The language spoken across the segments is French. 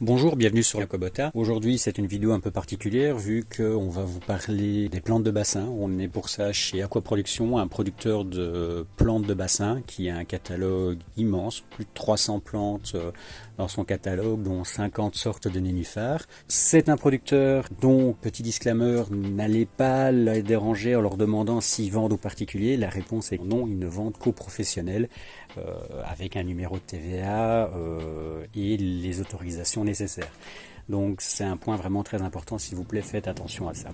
Bonjour, bienvenue sur Aquabota. Aujourd'hui c'est une vidéo un peu particulière vu qu'on va vous parler des plantes de bassin. On est pour ça chez Aquaproduction, un producteur de plantes de bassin qui a un catalogue immense, plus de 300 plantes dans son catalogue, dont 50 sortes de nénuphars. C'est un producteur dont, petit disclaimer, n'allez pas les déranger en leur demandant s'ils vendent aux particuliers. La réponse est non, ils ne vendent qu'aux professionnels avec un numéro de TVA et les autorisations nécessaires. Donc c'est un point vraiment très important, s'il vous plaît, faites attention à ça.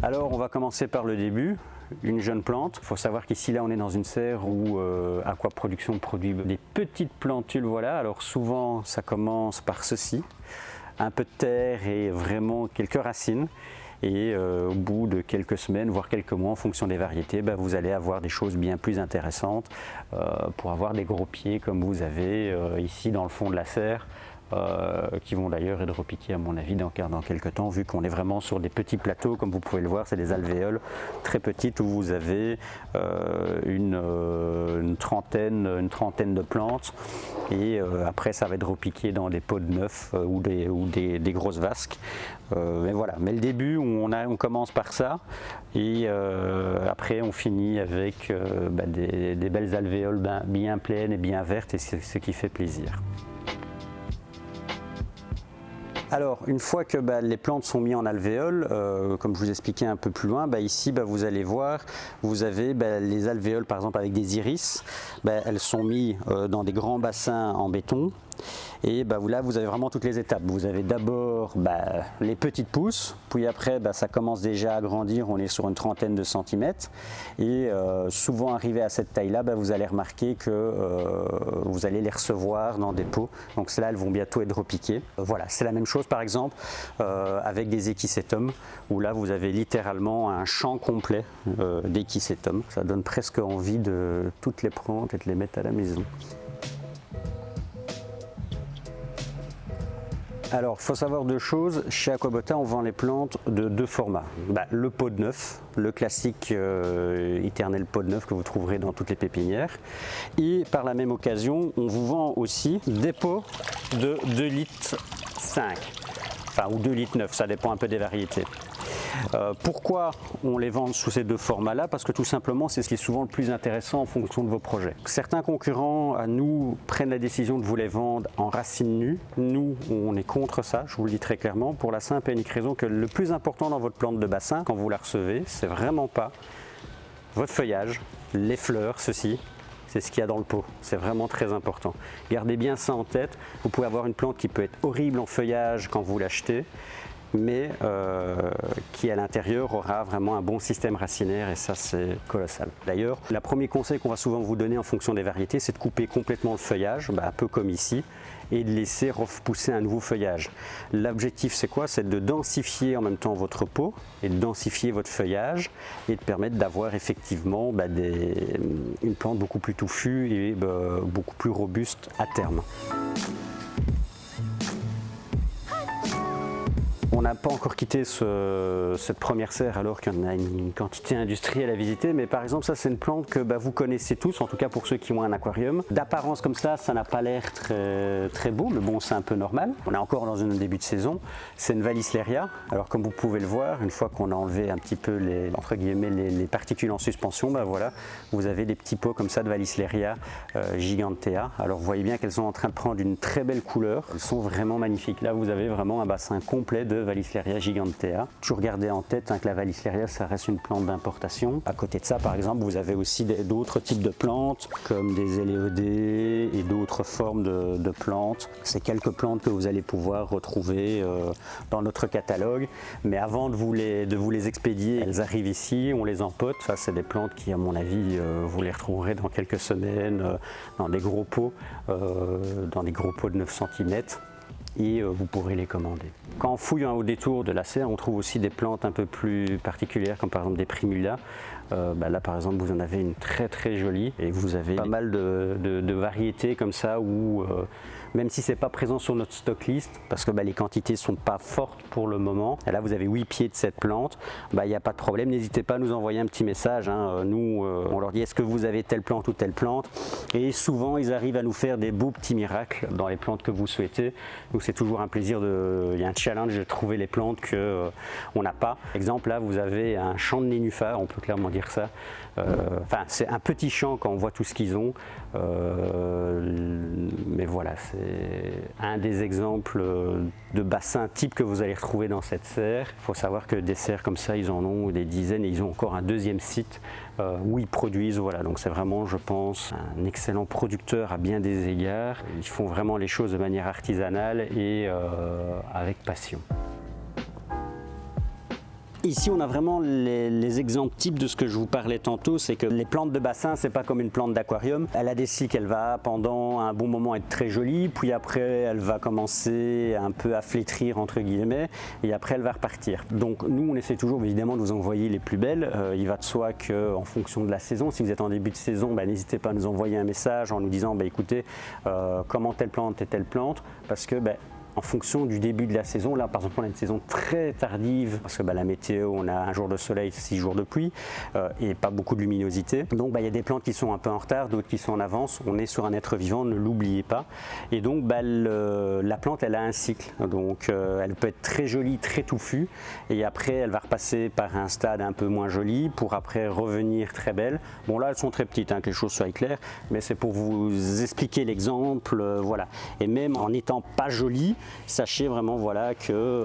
Alors on va commencer par le début. Une jeune plante. Il faut savoir qu'ici là on est dans une serre où Aquaproduction produit des petites plantules. Voilà. Alors souvent ça commence par ceci, un peu de terre et vraiment quelques racines. Et au bout de quelques semaines, voire quelques mois, en fonction des variétés, vous allez avoir des choses bien plus intéressantes pour avoir des gros pieds comme vous avez ici dans le fond de la serre. Qui vont d'ailleurs être repiqués à mon avis dans quelques temps, vu qu'on est vraiment sur des petits plateaux, comme vous pouvez le voir, c'est des alvéoles très petites où vous avez une trentaine de plantes, et après ça va être repiqué dans des pots de neuf ou des grosses vasques. Mais voilà, mais le début on commence par ça, et après on finit avec des belles alvéoles bien pleines et bien vertes, et c'est ce qui fait plaisir. Alors, une fois que les plantes sont mises en alvéoles, comme je vous expliquais un peu plus loin, ici vous allez voir, vous avez les alvéoles par exemple avec des iris, elles sont mises dans des grands bassins en béton. Et là vous avez vraiment toutes les étapes. Vous avez d'abord les petites pousses, puis après ça commence déjà à grandir, on est sur une trentaine de centimètres, et souvent arrivé à cette taille là, vous allez remarquer que vous allez les recevoir dans des pots, donc celles-là elles vont bientôt être repiquées. Voilà, c'est la même chose par exemple avec des Equisetum, où là vous avez littéralement un champ complet d'Equisetum. Ça donne presque envie de toutes les prendre et de les mettre à la maison. Alors, il faut savoir deux choses. Chez Aquabota, on vend les plantes de deux formats. Le pot de neuf, le classique éternel pot de neuf que vous trouverez dans toutes les pépinières. Et par la même occasion, on vous vend aussi des pots de 2,5 litres. Enfin, ou 2,9 litres, ça dépend un peu des variétés. Pourquoi on les vend sous ces deux formats-là? Parce que tout simplement, c'est ce qui est souvent le plus intéressant en fonction de vos projets. Certains concurrents à nous prennent la décision de vous les vendre en racines nues. Nous, on est contre ça, je vous le dis très clairement, pour la simple et unique raison que le plus important dans votre plante de bassin, quand vous la recevez, c'est vraiment pas votre feuillage, les fleurs, ceci. C'est ce qu'il y a dans le pot, c'est vraiment très important. Gardez bien ça en tête. Vous pouvez avoir une plante qui peut être horrible en feuillage quand vous l'achetez, mais qui à l'intérieur aura vraiment un bon système racinaire, et ça c'est colossal. D'ailleurs, le premier conseil qu'on va souvent vous donner en fonction des variétés, c'est de couper complètement le feuillage, un peu comme ici, et de laisser repousser un nouveau feuillage. L'objectif c'est quoi? C'est de densifier en même temps votre pot et de densifier votre feuillage, et de permettre d'avoir effectivement une plante beaucoup plus touffue et beaucoup plus robuste à terme. On n'a pas encore quitté cette première serre alors qu'il y en a une quantité industrielle à visiter, mais par exemple ça c'est une plante que vous connaissez tous, en tout cas pour ceux qui ont un aquarium. D'apparence comme ça n'a pas l'air très beau, mais bon c'est un peu normal. On est encore dans un début de saison. C'est une Vallisleria. Alors comme vous pouvez le voir, une fois qu'on a enlevé un petit peu les particules en suspension, voilà, vous avez des petits pots comme ça de Vallisleria gigantea. Alors vous voyez bien qu'elles sont en train de prendre une très belle couleur. Elles sont vraiment magnifiques. Là vous avez vraiment un bassin complet de Vallisleria gigantea. Toujours garder en tête que la Vallisleria ça reste une plante d'importation. À côté de ça par exemple vous avez aussi d'autres types de plantes comme des éléodées et d'autres formes de plantes. C'est quelques plantes que vous allez pouvoir retrouver dans notre catalogue, mais avant de vous les expédier, elles arrivent ici, on les empote. Ça c'est des plantes qui à mon avis vous les retrouverez dans quelques semaines dans des gros pots, de 9 cm. Et vous pourrez les commander. Quand on fouille au détour de la serre, on trouve aussi des plantes un peu plus particulières, comme par exemple des primulas. Là par exemple vous en avez une très très jolie, et vous avez pas mal de variétés comme ça où même si c'est pas présent sur notre stock list, parce que les quantités sont pas fortes pour le moment. Et là vous avez 8 pieds de cette plante, il n'y a pas de problème, n'hésitez pas à nous envoyer un petit message, hein. Nous on leur dit est-ce que vous avez telle plante ou telle plante, et souvent ils arrivent à nous faire des beaux petits miracles dans les plantes que vous souhaitez. Donc c'est toujours un plaisir, il y a un challenge de trouver les plantes qu'on n'a pas. Exemple, là vous avez un champ de nénuphar, on peut clairement dire ça. Enfin, c'est un petit champ quand on voit tout ce qu'ils ont, mais voilà, c'est un des exemples de bassins type que vous allez retrouver dans cette serre. Il faut savoir que des serres comme ça, ils en ont des dizaines, et ils ont encore un deuxième site où ils produisent. Voilà, donc c'est vraiment, je pense, un excellent producteur à bien des égards. Ils font vraiment les choses de manière artisanale et avec passion. Ici, on a vraiment les exemples types de ce que je vous parlais tantôt, c'est que les plantes de bassin, c'est pas comme une plante d'aquarium. Elle a des cycles, elle va pendant un bon moment être très jolie, puis après elle va commencer un peu à flétrir entre guillemets, et après elle va repartir. Donc nous, on essaie toujours évidemment de vous envoyer les plus belles. Il va de soi qu'en fonction de la saison, si vous êtes en début de saison, n'hésitez pas à nous envoyer un message en nous disant écoutez, comment telle plante et telle plante, parce que en fonction du début de la saison, là par exemple on a une saison très tardive parce que la météo, on a un jour de soleil, 6 jours de pluie et pas beaucoup de luminosité. Donc il y a des plantes qui sont un peu en retard, d'autres qui sont en avance. On est sur un être vivant, ne l'oubliez pas. Et donc la plante, elle a un cycle. Donc elle peut être très jolie, très touffue, et après elle va repasser par un stade un peu moins joli pour après revenir très belle. Bon là elles sont très petites, que les choses soient claires, mais c'est pour vous expliquer l'exemple, voilà. Et même en n'étant pas jolie, sachez vraiment que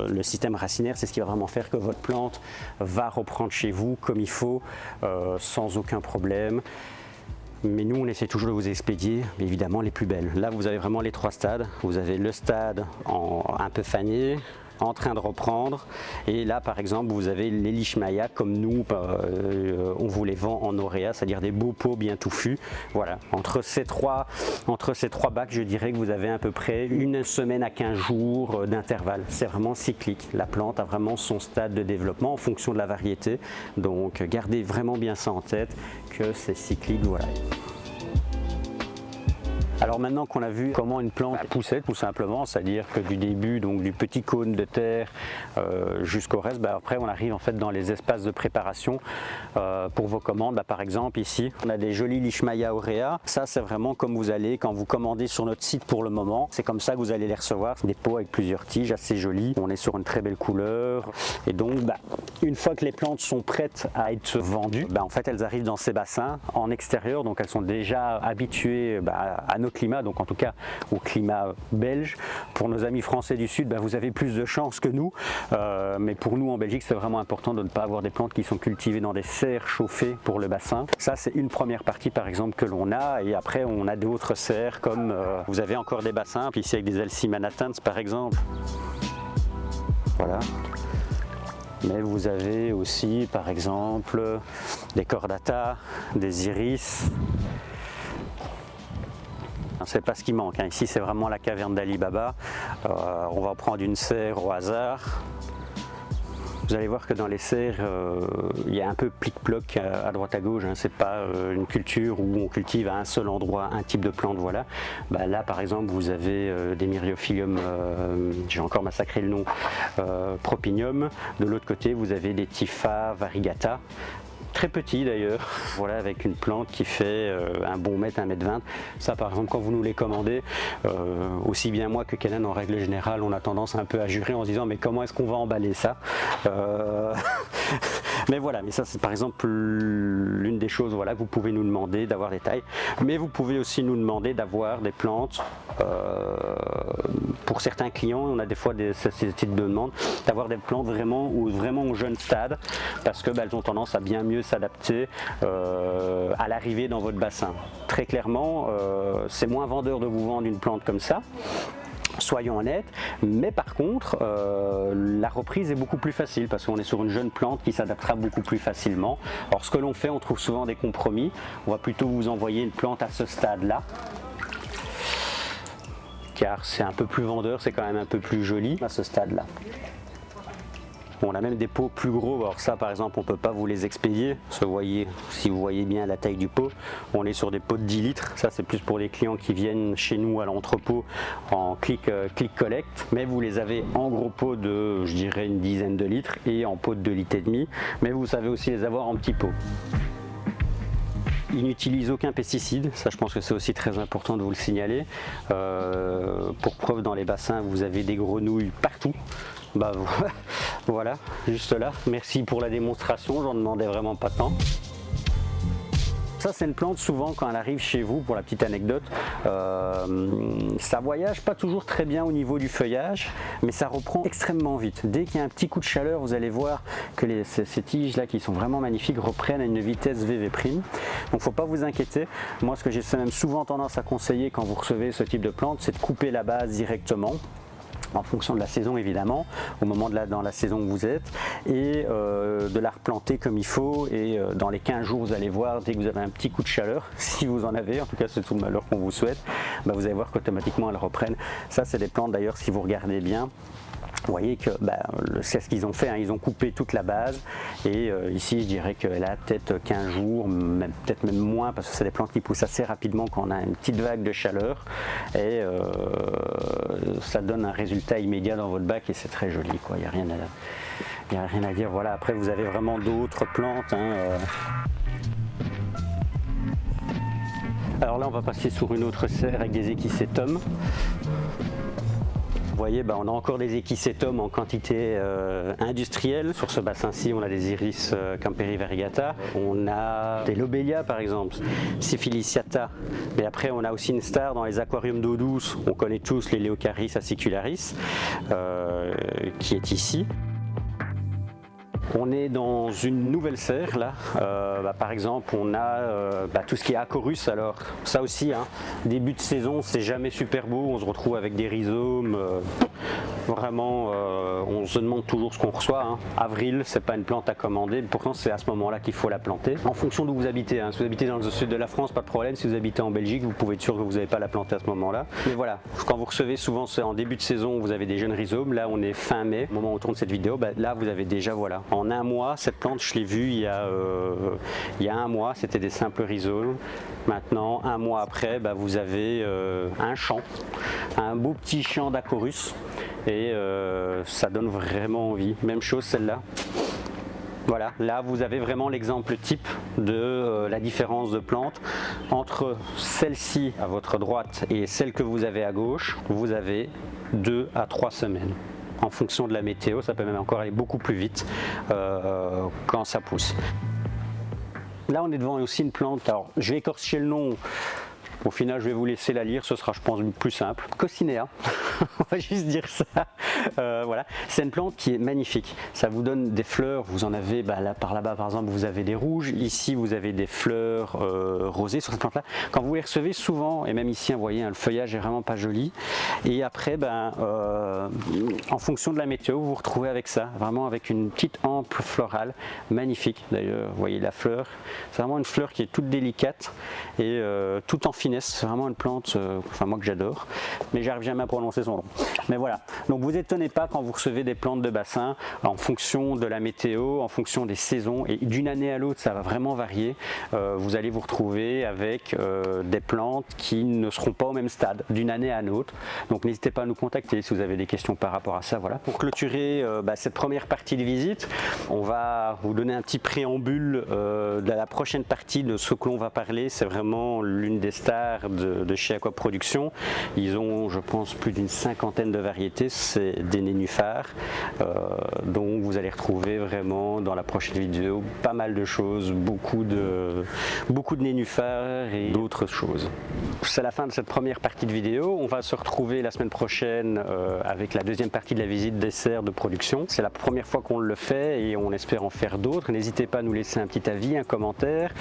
le système racinaire, c'est ce qui va vraiment faire que votre plante va reprendre chez vous comme il faut, sans aucun problème. Mais nous, on essaie toujours de vous expédier évidemment les plus belles. Là, vous avez vraiment les 3 stades. Vous avez le stade un peu fané, en train de reprendre, et là par exemple vous avez les Leishmania comme nous, on vous les vend en auréa, c'est-à-dire des beaux pots bien touffus. Voilà, entre ces trois bacs, je dirais que vous avez à peu près une semaine à 15 jours d'intervalle. C'est vraiment cyclique, la plante a vraiment son stade de développement en fonction de la variété, donc gardez vraiment bien ça en tête que c'est cyclique. Voilà. Alors maintenant qu'on a vu comment une plante poussait tout simplement, c'est-à-dire que du début, donc du petit cône de terre jusqu'au reste, après on arrive en fait dans les espaces de préparation pour vos commandes. Par exemple ici, on a des jolis Leishmania aurea. Ça c'est vraiment comme vous allez, quand vous commandez sur notre site pour le moment, c'est comme ça que vous allez les recevoir. C'est des pots avec plusieurs tiges assez jolis. On est sur une très belle couleur. Et donc une fois que les plantes sont prêtes à être vendues, en fait elles arrivent dans ces bassins en extérieur, donc elles sont déjà habituées à nos climat, donc en tout cas au climat belge. Pour nos amis français du sud, vous avez plus de chance que nous, mais pour nous en Belgique c'est vraiment important de ne pas avoir des plantes qui sont cultivées dans des serres chauffées pour le bassin. Ça c'est une première partie par exemple que l'on a, et après on a d'autres serres comme vous avez encore des bassins, puis ici avec des Alcimanatans par exemple. Voilà. Mais vous avez aussi par exemple des Cordata, des Iris. C'est pas ce qui manque, Ici c'est vraiment la caverne d'Ali Baba. On va prendre une serre au hasard. Vous allez voir que dans les serres, il y a un peu plic-ploc à droite à gauche. C'est pas une culture où on cultive à un seul endroit un type de plante. Voilà. Là par exemple vous avez des Myriophyllum, j'ai encore massacré le nom, Propinium. De l'autre côté vous avez des Typha variegata. Très petit d'ailleurs, voilà, avec une plante qui fait un bon mètre, 1,20 m. Ça par exemple quand vous nous les commandez, aussi bien moi que Kenan en règle générale, on a tendance un peu à jurer en se disant mais comment est-ce qu'on va emballer ça mais voilà, mais ça c'est par exemple l'une des choses que vous pouvez nous demander d'avoir des tailles, mais vous pouvez aussi nous demander d'avoir des plantes, pour certains clients on a des fois ce type de demande, d'avoir des plantes vraiment au jeune stade, parce que elles ont tendance à bien mieux s'adapter à l'arrivée dans votre bassin. Très clairement, c'est moins vendeur de vous vendre une plante comme ça, soyons honnêtes, mais par contre la reprise est beaucoup plus facile parce qu'on est sur une jeune plante qui s'adaptera beaucoup plus facilement. Alors ce que l'on fait, on trouve souvent des compromis. On va plutôt vous envoyer une plante à ce stade là, car c'est un peu plus vendeur, c'est quand même un peu plus joli à ce stade là. On a même des pots plus gros. Alors ça par exemple on ne peut pas vous les expédier. Si vous voyez bien la taille du pot, on est sur des pots de 10 litres. Ça c'est plus pour les clients qui viennent chez nous à l'entrepôt en click collect. Mais vous les avez en gros pot de, je dirais, une dizaine de litres et en pot de 2,5 litres. Mais vous savez aussi les avoir en petits pots. Ils n'utilisent aucun pesticide, ça je pense que c'est aussi très important de vous le signaler. Pour preuve, dans les bassins vous avez des grenouilles partout. Bah voilà, juste là. Merci pour la démonstration, j'en demandais vraiment pas tant. Ça c'est une plante, souvent quand elle arrive chez vous, pour la petite anecdote, ça voyage pas toujours très bien au niveau du feuillage, mais ça reprend extrêmement vite. Dès qu'il y a un petit coup de chaleur, vous allez voir que ces tiges là qui sont vraiment magnifiques reprennent à une vitesse VV'. Donc faut pas vous inquiéter. Moi ce que j'ai même souvent tendance à conseiller quand vous recevez ce type de plante, c'est de couper la base directement, en fonction de la saison évidemment, au moment dans la saison où vous êtes, et de la replanter comme il faut, et dans les 15 jours vous allez voir, dès que vous avez un petit coup de chaleur, si vous en avez, en tout cas c'est tout le malheur qu'on vous souhaite, bah, vous allez voir qu'automatiquement elles reprennent. Ça c'est des plantes d'ailleurs, si vous regardez bien, vous voyez que c'est ce qu'ils ont fait, hein. Ils ont coupé toute la base et ici je dirais qu'elle a peut-être 15 jours, peut-être même moins, parce que c'est des plantes qui poussent assez rapidement quand on a une petite vague de chaleur, et ça donne un résultat immédiat dans votre bac et c'est très joli, quoi. Il n'y a rien à dire. Voilà, après vous avez vraiment d'autres plantes, hein, Alors là on va passer sur une autre serre avec des Echinacea. Vous voyez, on a encore des Echinacea en quantité industrielle. Sur ce bassin-ci, on a des Iris Camperi variegata. On a des Lobelia par exemple, Syphiliciata. Mais après, on a aussi une star dans les aquariums d'eau douce. On connaît tous les Leocaris acicularis, qui est ici. On est dans une nouvelle serre là, par exemple on a tout ce qui est Acorus. Alors ça aussi, hein, début de saison c'est jamais super beau, on se retrouve avec des rhizomes, vraiment on se demande toujours ce qu'on reçoit, hein. Avril c'est pas une plante à commander, pourtant c'est à ce moment là qu'il faut la planter, en fonction d'où vous habitez, hein. Si vous habitez dans le sud de la France, pas de problème. Si vous habitez en Belgique, vous pouvez être sûr que vous n'avez pas la planter à ce moment là. Mais voilà, quand vous recevez, souvent c'est en début de saison, vous avez des jeunes rhizomes. Là on est fin mai, au moment où on tourne cette vidéo, là vous avez déjà, voilà, en un mois, cette plante, je l'ai vue il y a un mois, c'était des simples rhizomes. Maintenant, un mois après, vous avez un champ, un beau petit champ d'Acorus, et ça donne vraiment envie. Même chose celle-là. Voilà, là vous avez vraiment l'exemple type de la différence de plante entre celle-ci à votre droite et celle que vous avez à gauche. Vous avez 2 à 3 semaines. En fonction de la météo, ça peut même encore aller beaucoup plus vite quand ça pousse. Là on est devant aussi une plante, alors je vais écorcher le nom, au final je vais vous laisser la lire, ce sera je pense plus simple. Coccinea, on va juste dire ça. Voilà, c'est une plante qui est magnifique, ça vous donne des fleurs, vous en avez là, par là-bas par exemple vous avez des rouges, ici vous avez des fleurs rosées sur cette plante là. Quand vous les recevez souvent, et même ici vous voyez, hein, le feuillage est vraiment pas joli, et après en fonction de la météo vous vous retrouvez avec ça, vraiment avec une petite hampe florale magnifique. D'ailleurs vous voyez la fleur, c'est vraiment une fleur qui est toute délicate et tout en finesse. C'est vraiment une plante, moi que j'adore, mais j'arrive jamais à prononcer son nom. Mais voilà, donc vous étonnez pas quand vous recevez des plantes de bassin, en fonction de la météo, en fonction des saisons, et d'une année à l'autre ça va vraiment varier. Vous allez vous retrouver avec des plantes qui ne seront pas au même stade d'une année à l'autre. Donc n'hésitez pas à nous contacter si vous avez des questions par rapport à ça. Voilà. Pour clôturer cette première partie de visite, on va vous donner un petit préambule de la prochaine partie de ce que l'on va parler. C'est vraiment l'une des stars de chez Aqua Production. Ils ont, je pense, plus d'une 50aine de variétés. C'est des nénuphars, dont vous allez retrouver vraiment dans la prochaine vidéo pas mal de choses, beaucoup de nénuphars et d'autres choses. C'est la fin de cette première partie de vidéo. On va se retrouver la semaine prochaine avec la deuxième partie de la visite des serres de production. C'est la première fois qu'on le fait et on espère en faire d'autres. N'hésitez pas à nous laisser un petit avis, un commentaire,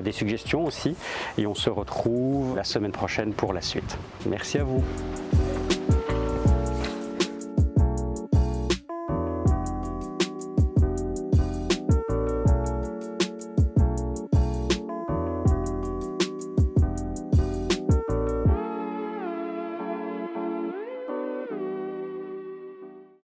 des suggestions aussi, et on se retrouve la semaine prochaine pour la suite. Merci à vous.